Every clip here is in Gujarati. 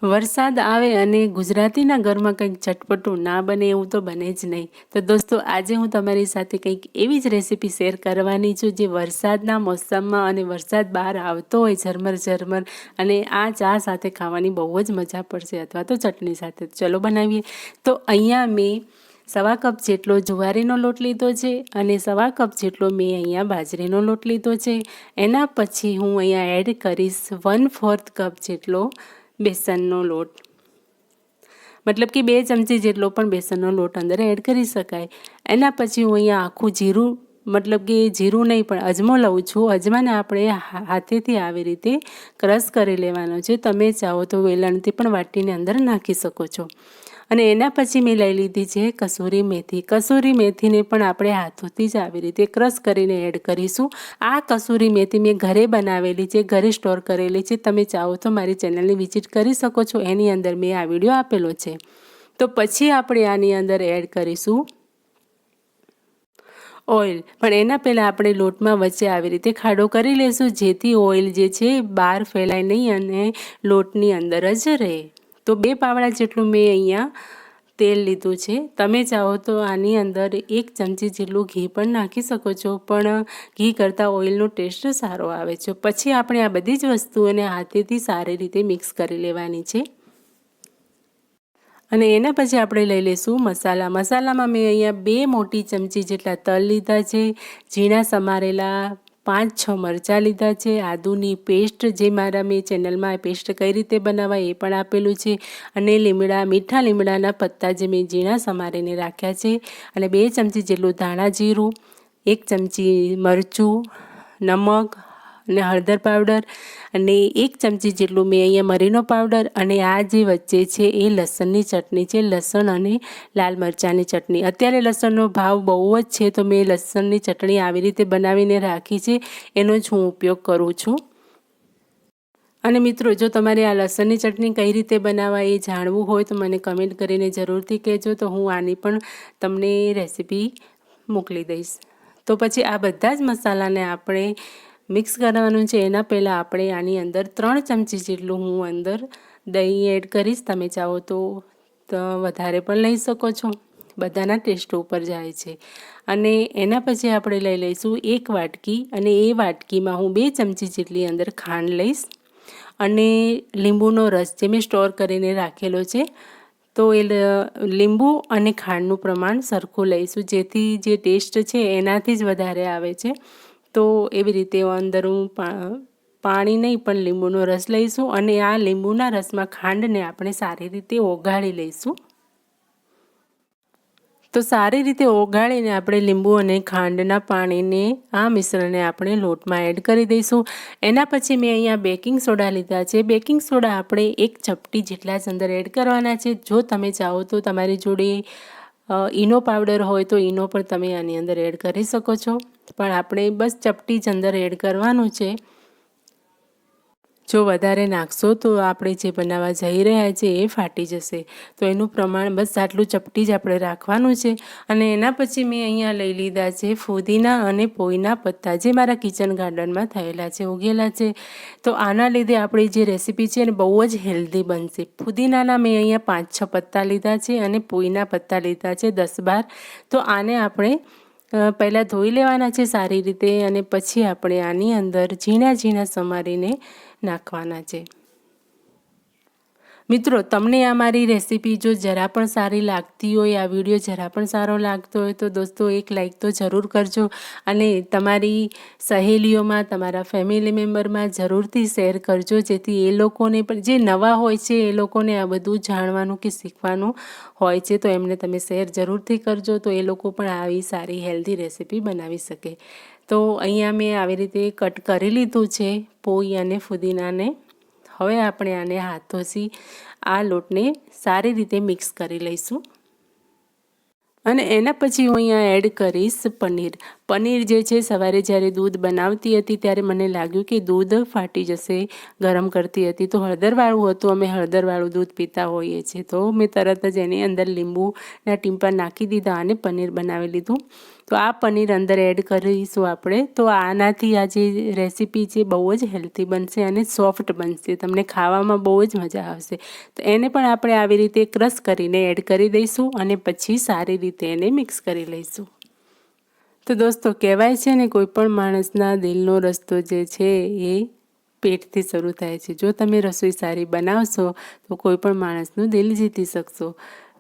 વરસાદ આવે અને ગુજરાતીના ઘરમાં કંઈક ચટપટું ના બને એવું તો બને જ નહીં. તો દોસ્તો આજે હું તમારી સાથે કંઈક એવી જ રેસીપી શેર કરવાની છું જે વરસાદના મોસમમાં અને વરસાદ બહાર આવતો હોય ઝરમર ઝરમર અને આ ચા સાથે ખાવાની બહુ જ મજા પડશે અથવા તો ચટણી સાથે. ચલો બનાવીએ. તો અહીંયા મેં 1.25 કપ જેટલો જુવારીનો લોટ લીધો છે અને 1.25 કપ જેટલો મેં અહીંયા બાજરીનો લોટ લીધો છે. એના પછી હું અહીંયા એડ કરીશ 1/4 કપ જેટલો બેસનનો લોટ, મતલબ કે 2 ચમચી જેટલો પણ બેસનનો લોટ અંદર એડ કરી શકાય. એના પછી હું અહીંયા આખું જીરું, મતલબ કે જીરું નહીં પણ અજમો લઉં છું. અજમાને આપણે હાથેથી આવી રીતે ક્રશ કરી લેવાનો છે. તમે ચાહો તો વેલણથી પણ વાટીને અંદર નાખી શકો છો. અને એના પછી મેં લઈ લીધી છે કસૂરી મેથી. કસૂરી મેથીને પણ આપણે હાથોથી જ આવી રીતે ક્રશ કરીને એડ કરીશું. આ કસૂરી મેથી મેં ઘરે બનાવેલી છે, ઘરે સ્ટોર કરેલી છે. તમે ચાહો તો મારી ચેનલની વિઝિટ કરી શકો છો, એની અંદર મેં આ વિડીયો આપેલો છે. તો પછી આપણે આની અંદર એડ કરીશું ઓઇલ. પણ એના પહેલાં આપણે લોટમાં વચ્ચે આવી રીતે ખાડો કરી લઈશું જેથી ઓઇલ જે છે બહાર ફેલાય નહીં અને લોટની અંદર જ રહે. તો 2 પાવડા જેટલું મેં અહીંયા તેલ લીધું છે. તમે ચાહો તો આની અંદર 1 ચમચી જેટલું ઘી પણ નાખી શકો છો, પણ ઘી કરતાં ઓઇલનો ટેસ્ટ સારો આવે છે. પછી આપણે આ બધી જ વસ્તુઓને હાથેથી સારી રીતે મિક્સ કરી લેવાની છે. અને એના પછી આપણે લઈ લઈશું મસાલા. મસાલામાં મેં અહીંયા 2 મોટી ચમચી જેટલા તલ લીધા છે, ઝીણા સમારેલા 5-6 મરચાં લીધા છે, આદુની પેસ્ટ જે મેં ચેનલમાં પેસ્ટ કઈ રીતે બનાવાય એ પણ આપેલું છે, અને મીઠા લીમડાના પત્તા જે મેં ઝીણા સમારીને રાખ્યા છે, અને 2 ચમચી જેટલું ધાણા જીરું, 1 ચમચી મરચું, નમક અને હળદર પાવડર, અને 1 ચમચી જેટલું મેં અહીંયા મરીનો પાવડર, અને આ જે વચ્ચે છે એ લસણની ચટણી છે, લસણ અને લાલ મરચાંની ચટણી. અત્યારે લસણનો ભાવ બહુ જ છે તો મેં લસણની ચટણી આવી રીતે બનાવીને રાખી છે, એનો જ હું ઉપયોગ કરું છું. અને મિત્રો, જો તમારે આ લસણની ચટણી કઈ રીતે બનાવવા એ જાણવું હોય તો મને કમેન્ટ કરીને જરૂરથી કહેજો, તો હું આની પણ તમને રેસીપી મોકલી દઈશ. તો પછી આ બધા જ મસાલાને આપણે મિક્સ કરવાનું છે. એના પહેલાં આપણે આની અંદર 3 ચમચી જેટલું હું અંદર દહીં એડ કરીશ. તમે ચાહો તો વધારે પણ લઈ શકો છો, બધાના ટેસ્ટ ઉપર જાય છે. અને એના પછી આપણે લઈ લઈશું 1 વાટકી, અને એ વાટકીમાં હું 2 ચમચી જેટલી અંદર ખાંડ લઈશ, અને લીંબુનો રસ જે મેં સ્ટોર કરીને રાખેલો છે. તો એ લીંબુ અને ખાંડનું પ્રમાણ સરખું લઈશું જેથી જે ટેસ્ટ છે એનાથી જ વધારે આવે છે. તો એવી રીતે અંદર હું પાણી નહીં પણ લીંબુનો રસ લઈશું, અને આ લીંબુના રસમાં ખાંડને આપણે સારી રીતે ઓગાળી લઈશું. તો સારી રીતે ઓગાળીને આપણે લીંબુ અને ખાંડના પાણીને આ મિશ્રણને આપણે લોટમાં એડ કરી દઈશું. એના પછી મેં અહીંયા બેકિંગ સોડા લીધા છે. બેકિંગ સોડા આપણે 1 ચપટી જેટલા જ અંદર એડ કરવાના છે. જો તમે ચાહો તો તમારી જોડે ઈનો પાવડર હોય તો ઈનો પણ તમે આની અંદર એડ કરી શકો છો, પણ આપણે બસ ચપટી જ અંદર એડ કરવાનું છે. જો વધારે નાખશો તો આપણે જે બનાવવા જઈ રહ્યા છે એ ફાટી જશે. તો એનું પ્રમાણ બસ આટલું ચપટી જ આપણે રાખવાનું છે. અને એના પછી મેં અહીંયા લઈ લીધા છે ફુદીના અને પોઈના પત્તા, જે મારા કિચન ગાર્ડનમાં થયેલા છે, ઉગેલા છે. તો આના લીધે આપણી જે રેસીપી છે ને બહુ જ હેલ્ધી બનશે. ફુદીનાના મેં અહીંયા 5-6 પત્તા લીધા છે, અને પોઈના પત્તા લીધા છે 10-12. તો આને આપણે પહેલાં ધોઈ લેવાના છે સારી રીતે, અને પછી આપણે આની અંદર ઝીણા સમારીને નાખવાના છે. મિત્રો, તમને આ મારી રેસીપી જો જરા પણ સારી લાગતી હોય, આ વિડીયો જરા પણ સારો લાગતો હોય તો દોસ્તો એક લાઈક તો જરૂર કરજો, અને તમારી સહેલીઓમાં, તમારા ફેમિલી મેમ્બરમાં જરૂરથી શેર કરજો, જેથી એ લોકોને પણ, જે નવા હોય છે એ લોકોને આ બધું જાણવાનું કે શીખવાનું હોય છે, તો એમને તમે શેર જરૂરથી કરજો, તો એ લોકો પણ આવી સારી હેલ્ધી રેસીપી બનાવી શકે. તો અહીંયા મેં આવી રીતે કટ કરી લીધું છે પોઈ અને ફુદીનાને. હવે આપણે આને હાથોથી આ લોટને સારી રીતે મિક્સ કરી લઈશું. અને એના પછી હું અહીંયા એડ કરીશ પનીર. પનીર જે છે, સવારે જ્યારે દૂધ બનાવતી હતી ત્યારે મને લાગ્યું કે દૂધ ફાટી જશે, ગરમ કરતી હતી તો હળદરવાળું હતું, અમે હળદરવાળું દૂધ પીતા હોઈએ છીએ, તો મેં તરત જ એની અંદર લીંબુના ટીમ્પા નાખી દીધા અને પનીર બનાવી લીધું. તો આ પનીર અંદર એડ કરીશું આપણે. તો આનાથી આ જે રેસીપી છે બહુ જ હેલ્ધી બનશે અને સોફ્ટ બનશે, તમને ખાવામાં બહુ જ મજા આવશે. તો એને પણ આપણે આવી રીતે ક્રશ કરીને એડ કરી દઈશું અને પછી સારી રીતે એને મિક્સ કરી લઈશું. તો દોસ્તો કહેવાય છે ને, કોઈ પણ માણસના દિલનો રસ્તો જે છે એ પેટથી શરૂ થાય છે. જો તમે રસોઈ સારી બનાવશો તો કોઈ પણ માણસનું દિલ જીતી શકશો.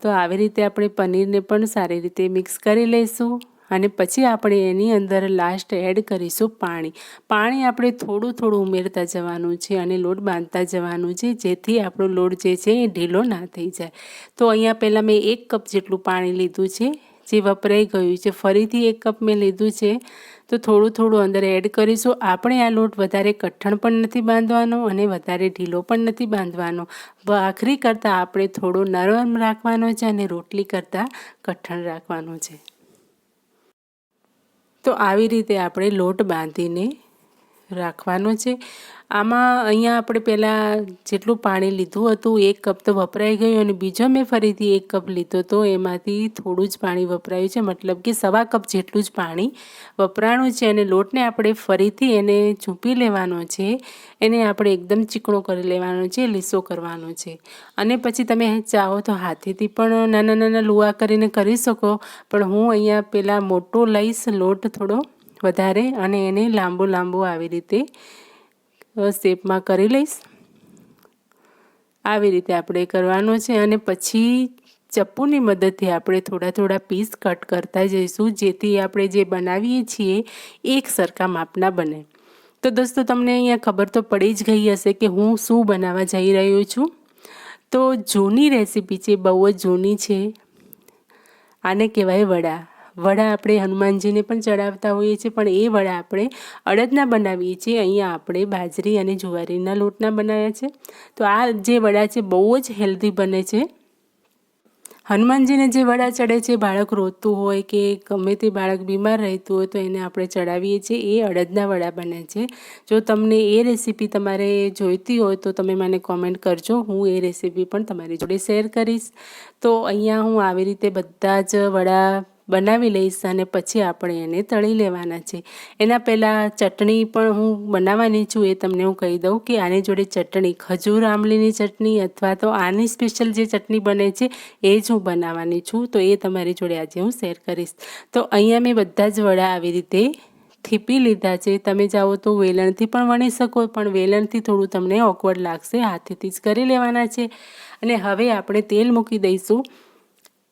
તો આવી રીતે આપણે પનીરને પણ સારી રીતે મિક્સ કરી લઈશું અને પછી આપણે એની અંદર લાસ્ટ એડ કરીશું પાણી. પાણી આપણે થોડું થોડું ઉમેરતા જવાનું છે અને લોટ બાંધતા જવાનું છે, જેથી આપણો લોટ જે છે એ ઢીલો ના થઈ જાય. તો અહીંયા પહેલાં મેં 1 કપ જેટલું પાણી લીધું છે, જે વપરાઈ ગયું છે. ફરીથી 1 કપ મેં લીધું છે, તો થોડું થોડું અંદર એડ કરીશું. આપણે આ લોટ વધારે કઠણ પણ નથી બાંધવાનો અને વધારે ઢીલો પણ નથી બાંધવાનો. ભાખરી કરતાં આપણે થોડો નરમ રાખવાનો છે અને રોટલી કરતાં કઠણ રાખવાનો છે. તો આવી રીતે આપણે લોટ બાંધીને રાખવાનો છે. આમાં અહીંયા આપણે પહેલાં જેટલું પાણી લીધું હતું 1 કપ તો વપરાઈ ગયું અને બીજો મેં ફરીથી 1 કપ લીધો, તો એમાંથી થોડું જ પાણી વપરાયું છે, મતલબ કે 1.25 કપ જેટલું જ પાણી વપરાણું છે. અને લોટને આપણે ફરીથી એને ચૂંપી લેવાનો છે, એને આપણે એકદમ ચીકણો કરી લેવાનો છે, લીસો કરવાનો છે. અને પછી તમે ચાહો તો હાથેથી પણ નાના નાના લુવા કરીને કરી શકો, પણ હું અહીંયા પહેલાં મોટો લઈશ લોટ થોડો વધારે અને એને લાંબો લાંબો આવી રીતે શેપમાં કરી લઈશ. આવી રીતે આપણે કરવાનો છે અને પછી ચપ્પુની મદદથી આપણે થોડા થોડા પીસ કટ કરતા જઈશું, જેથી આપણે જે બનાવીએ છીએ એક સરખા માપના બને. તો દોસ્તો તમને અહીંયા ખબર તો પડી જ ગઈ હશે કે હું શું બનાવવા જઈ રહ્યો છું. તો જૂની રેસીપી છે, બહુ જ જૂની છે. આને કહેવાય વડા. વડા આપણે હનુમાનજીને પણ ચડાવતા હોઈએ છીએ, પણ એ વડા આપણે અડદના બનાવીએ છીએ. અહીંયા આપણે બાજરી અને જુવારીના લોટના બનાવ્યા છે. તો આ જે વડા છે બહુ જ હેલ્ધી બને છે. હનુમાનજીને જે વડા ચડે છે, બાળક રોતું હોય કે ગમે તે બાળક બીમાર રહેતું હોય તો એને આપણે ચડાવીએ છીએ, એ અડદના વડા બને છે. જો તમને એ રેસીપી તમારે જોઈતી હોય તો તમે મને કોમેન્ટ કરજો, હું એ રેસીપી પણ તમારી જોડે શેર કરીશ. તો અહીંયા હું આવી રીતે બધા જ વડા બનાવી લઈશ અને પછી આપણે એને તળી લેવાના છે. એના પહેલાં ચટણી પણ હું બનાવવાની છું, એ તમને હું કહી દઉં કે આની જોડે ચટણી ખજૂર આંબલીની ચટણી અથવા તો આની સ્પેશિયલ જે ચટણી બને છે એ જ હું બનાવવાની છું. તો એ તમારી જોડે આજે હું શેર કરીશ. તો અહીંયા મેં બધા જ વડા આવી રીતે થીપી લીધા છે. તમે ચાહો તો વેલણથી પણ વણી શકો, પણ વેલણથી થોડું તમને ઓકવર્ડ લાગશે, હાથેથી જ કરી લેવાના છે. અને હવે આપણે તેલ મૂકી દઈશું.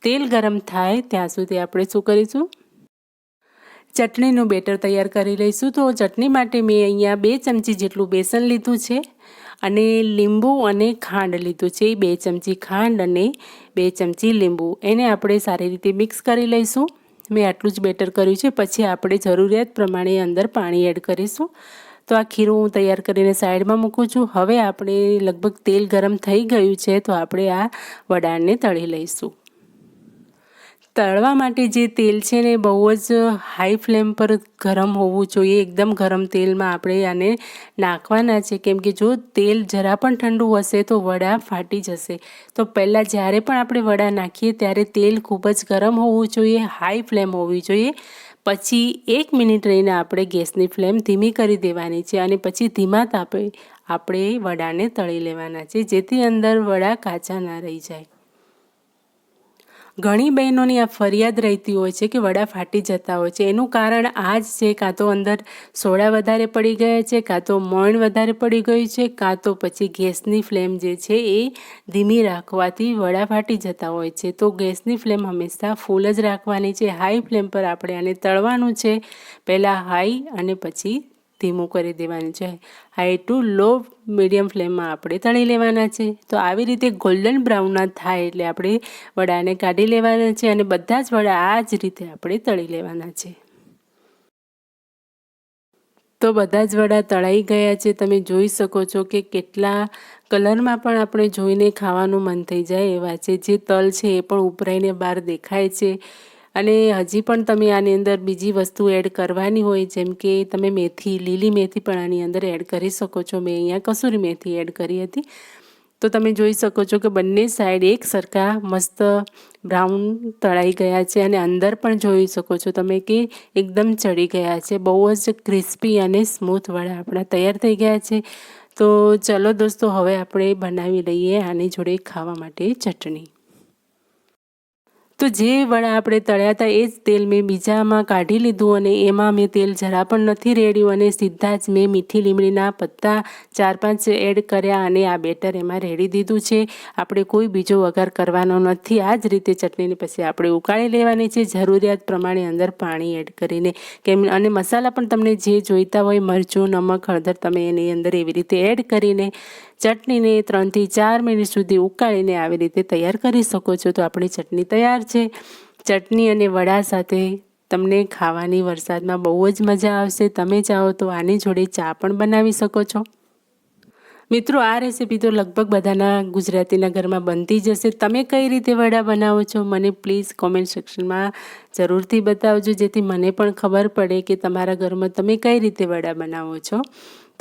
તેલ ગરમ થાય ત્યાં સુધી આપણે શું કરીશું, ચટણીનું બેટર તૈયાર કરી લઈશું. તો ચટણી માટે મેં અહીંયા 2 ચમચી જેટલું બેસન લીધું છે અને લીંબુ અને ખાંડ લીધું છે. 2 ચમચી ખાંડ અને 2 ચમચી લીંબુ, એને આપણે સારી રીતે મિક્સ કરી લઈશું. મેં આટલું જ બેટર કર્યું છે. પછી આપણે જરૂરિયાત પ્રમાણે અંદર પાણી એડ કરીશું. તો આ ખીરું હું તૈયાર કરીને સાઈડમાં મૂકું છું. હવે આપણે લગભગ તેલ ગરમ થઈ ગયું છે, તો આપણે આ વડાને તળી લઈશું. તળવા માટે જે તેલ છે ને બહુ જ હાઈ ફ્લેમ પર ગરમ હોવું જોઈએ. એકદમ ગરમ તેલમાં આપણે આને નાખવાના છે, કેમ કે જો તેલ જરા પણ ઠંડુ હશે તો વડા ફાટી જશે. તો પહેલાં જ્યારે પણ આપણે વડા નાખીએ ત્યારે તેલ ખૂબ જ ગરમ હોવું જોઈએ, હાઈ ફ્લેમ હોવી જોઈએ. પછી 1 મિનિટ રહીને આપણે ગેસની ફ્લેમ ધીમી કરી દેવાની છે અને પછી ધીમા તાપે આપણે વડાને તળી લેવાના છે, જેથી અંદર વડા કાચા ના રહી જાય. ઘણી બહેનોની આ ફરિયાદ રહેતી હોય છે કે વડા ફાટી જતા હોય છે. એનું કારણ આ જ છે, કાં તો અંદર સોડા વધારે પડી ગયા છે, કાં તો મોણ વધારે પડી ગયું છે, કાં તો પછી ગેસની ફ્લેમ જે છે એ ધીમી રાખવાથી વડા ફાટી જતા હોય છે. તો ગેસની ફ્લેમ હંમેશા ફૂલ જ રાખવાની છે. હાઈ ફ્લેમ પર આપણે આને તળવાનું છે. પહેલાં હાઈ અને પછી ધીમું કરી દેવાનું છે. હાઈ ટુ લો મીડિયમ ફ્લેમમાં આપણે તળી લેવાના છે. તો આવી રીતે ગોલ્ડન બ્રાઉન ના થાય એટલે આપણે વડાને કાઢી લેવાના છે અને બધા જ વડા આ જ રીતે આપણે તળી લેવાના છે. તો બધા જ વડા તળાઈ ગયા છે. તમે જોઈ શકો છો કે કેટલા કલરમાં પણ આપણે જોઈને ખાવાનું મન થઈ જાય એવા છે. જે તલ છે એ પણ ઉભરાઈને બહાર દેખાય છે. અને હજી પણ તમે આની અંદર બીજી વસ્તુ એડ કરવાની હોય, જેમ કે તમે મેથી, લીલી મેથી પણ આની અંદર એડ કરી શકો છો. મેં અહીંયા કસૂરી મેથી એડ કરી હતી. તો તમે જોઈ શકો છો કે બંને સાઈડ એક સરખા મસ્ત બ્રાઉન તળાઈ ગયા છે અને અંદર પણ જોઈ શકો છો તમે કે એકદમ ચડી ગયા છે. બહુ જ ક્રિસ્પી અને સ્મૂથ વડા આપણા તૈયાર થઈ ગયા છે. તો ચલો દોસ્તો, હવે આપણે બનાવી લઈએ આની જોડે ખાવા માટે ચટણી. તો જે વડા આપણે તળ્યા હતા એ જ તેલ મેં બીજામાં કાઢી લીધું અને એમાં મેં તેલ જરા પણ નથી રેડ્યું અને સીધા જ મેં મીઠી લીમડીના પત્તા 4-5 એડ કર્યા અને આ બેટર એમાં રેડી દીધું છે. આપણે કોઈ બીજો વઘાર કરવાનો નથી. આ જ રીતે ચટણીને પછી આપણે ઉકાળી લેવાની છે જરૂરિયાત પ્રમાણે અંદર પાણી એડ કરીને. અને મસાલા પણ તમને જે જોઈતા હોય, મરચું, નમક, હળદર, તમે એની અંદર એવી રીતે એડ કરીને ચટણીને 3 થી 4 મિનિટ સુધી ઉકાળીને આવી રીતે તૈયાર કરી શકો છો. તો આપણી ચટણી તૈયાર છે. ચટણી અને વડા સાથે તમને ખાવાની વરસાદમાં બહુ જ મજા આવશે. તમે ચાહો તો આની જોડે ચા પણ બનાવી શકો છો. મિત્રો, આ રેસીપી તો લગભગ બધાના ગુજરાતીના ઘરમાં બનતી જ હશે. તમે કઈ રીતે વડા બનાવો છો મને પ્લીઝ કોમેન્ટ સેક્શનમાં જરૂરથી બતાવજો, જેથી મને પણ ખબર પડે કે તમારા ઘરમાં તમે કઈ રીતે વડા બનાવો છો.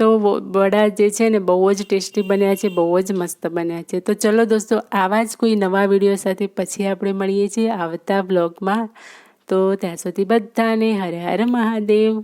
તો વડા જે છે ને બહુ જ ટેસ્ટી બન્યા છે, બહુ જ મસ્ત બન્યા છે. તો ચલો દોસ્તો, આવા જ કોઈ નવા વિડીયો સાથે પછી આપણે મળીએ છીએ આવતા બ્લોગમાં. તો ત્યાં સુધી બધાને હર હર મહાદેવ.